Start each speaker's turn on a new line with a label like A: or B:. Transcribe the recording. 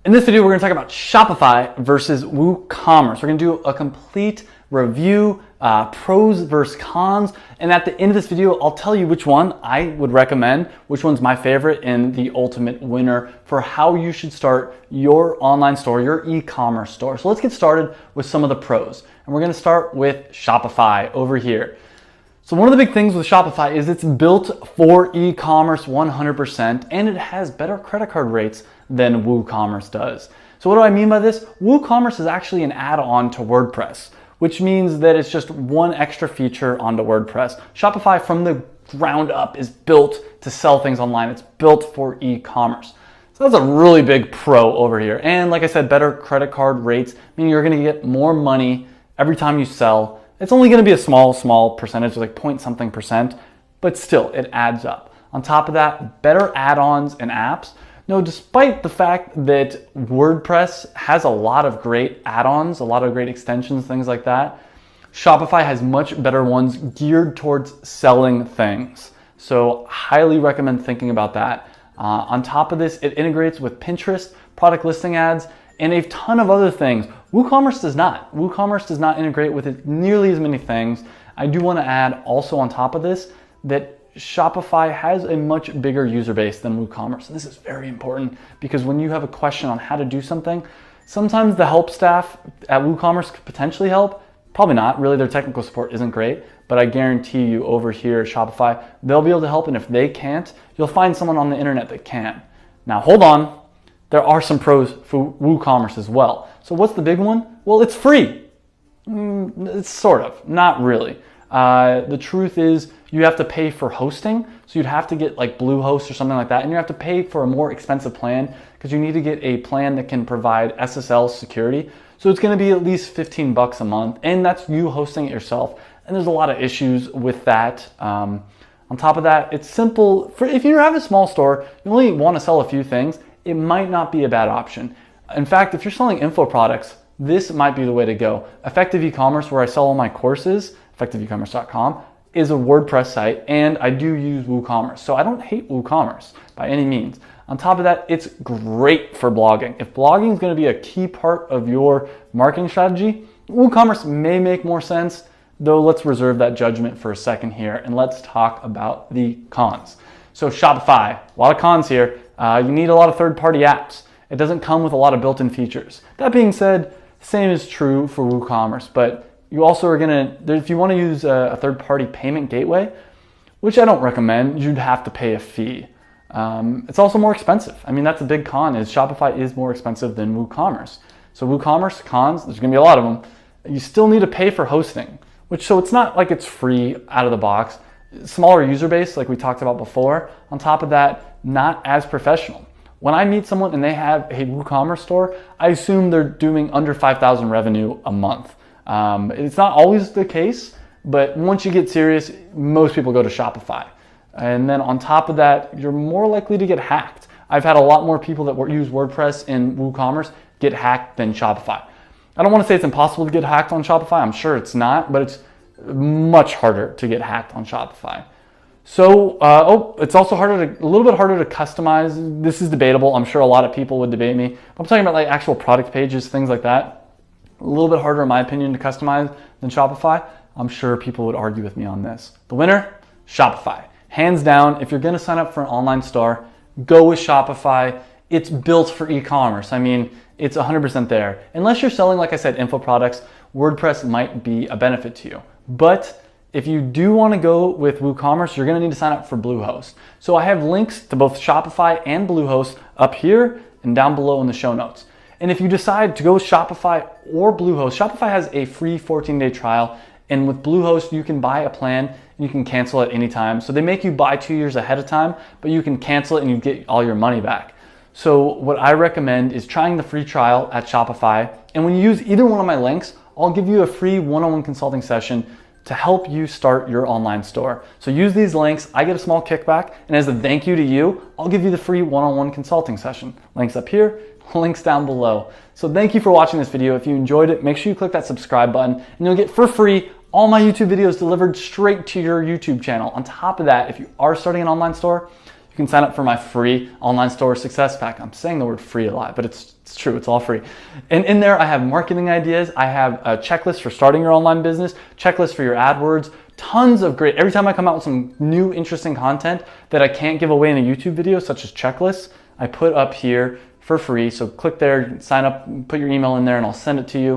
A: In this video, we're going to talk about Shopify versus WooCommerce. We're going to do a complete review, pros versus cons, and at the end of this video, I'll tell you which one I would recommend, which one's my favorite, and the ultimate winner for how you should start your online store, your e-commerce store. So let's get started with some of the pros. And we're going to start with Shopify over here. So one of the big things with Shopify is it's built for e-commerce 100%, and it has better credit card rates than WooCommerce does. So what do I mean by this? WooCommerce is actually an add-on to WordPress, which means that it's just one extra feature onto WordPress. Shopify from the ground up is built to sell things online. It's built for e-commerce. So that's a really big pro over here. And like I said, better credit card rates, meaning you're gonna get more money every time you sell. It's only gonna be a small percentage, like point something percent, but still it adds up. On top of that, better add-ons and apps. No, despite the fact that WordPress has a lot of great add-ons, a lot of great extensions, things like that, Shopify has much better ones geared towards selling things. So highly recommend thinking about that. On top of this, it integrates with Pinterest, product listing ads, and a ton of other things. WooCommerce does not. WooCommerce does not integrate with it nearly as many things. I do want to add also on top of this that Shopify has a much bigger user base than WooCommerce. And this is very important because when you have a question on how to do something, sometimes the help staff at WooCommerce could potentially help. Probably not. Really, their technical support isn't great. But I guarantee you over here at Shopify, they'll be able to help. And if they can't, you'll find someone on the internet that can. Now, hold on. There are some pros for WooCommerce as well. So what's the big one? Well, it's free. It's sort of, not really. The truth is you have to pay for hosting. So you'd have to get like Bluehost or something like that. And you have to pay for a more expensive plan because you need to get a plan that can provide SSL security. So it's going to be at least 15 bucks a month. And that's you hosting it yourself. And there's a lot of issues with that. On top of that, it's simple. If you have a small store, you only want to sell a few things, it might not be a bad option. In fact, if you're selling info products, this might be the way to go. Effective e-commerce, where I sell all my courses, effectiveecommerce.com, is a WordPress site, and I do use WooCommerce. So I don't hate WooCommerce by any means. On top of that, it's great for blogging. If blogging is going to be a key part of your marketing strategy, WooCommerce may make more sense, though let's reserve that judgment for a second here, and let's talk about the cons. So Shopify, a lot of cons here. You need a lot of third-party apps. It doesn't come with a lot of built-in features. That being said, same is true for WooCommerce, but you also are gonna, if you want to use a third-party payment gateway, which I don't recommend, you'd have to pay a fee. It's also more expensive. I mean, that's a big con, is Shopify is more expensive than WooCommerce. So WooCommerce, cons, there's gonna be a lot of them. You still need to pay for hosting, so it's not like it's free out of the box. Smaller user base, like we talked about before. On top of that, not as professional. When I meet someone and they have a WooCommerce store, I assume they're doing under 5,000 revenue a month. It's not always the case, but once you get serious, most people go to Shopify. And then on top of that, you're more likely to get hacked. I've had a lot more people that use WordPress and WooCommerce get hacked than Shopify. I don't want to say it's impossible to get hacked on Shopify. I'm sure it's not, but it's much harder to get hacked on Shopify. So, it's also a little bit harder to customize. This is debatable. I'm sure a lot of people would debate me. I'm talking about like actual product pages, things like that. A little bit harder, in my opinion, to customize than Shopify. I'm sure people would argue with me on this. The winner, Shopify. Hands down, if you're gonna sign up for an online store, go with Shopify. It's built for e-commerce. I mean, it's 100% there. Unless you're selling, like I said, info products, WordPress might be a benefit to you. But if you do want to go with WooCommerce, you're going to need to sign up for Bluehost. So I have links to both Shopify and Bluehost up here and down below in the show notes. And if you decide to go with Shopify or Bluehost, Shopify has a free 14-day trial. And with Bluehost, you can buy a plan and you can cancel at any time. So they make you buy 2 years ahead of time, but you can cancel it and you get all your money back. So what I recommend is trying the free trial at Shopify. And when you use either one of my links, I'll give you a free one-on-one consulting session to help you start your online store. So use these links, I get a small kickback, and as a thank you to you, I'll give you the free one-on-one consulting session. Links up here, links down below. So thank you for watching this video. If you enjoyed it, make sure you click that subscribe button, and you'll get for free all my YouTube videos delivered straight to your YouTube channel. On top of that, if you are starting an online store, you you can sign up for my free online store success pack. I'm saying the word free a lot, but it's true, it's all free. And in there I have marketing ideas, I have a checklist for starting your online business, checklist for your AdWords, tons of great, every time I come out with some new interesting content that I can't give away in a YouTube video, such as checklists, I put up here for free. So click there, sign up, put your email in there, and I'll send it to you.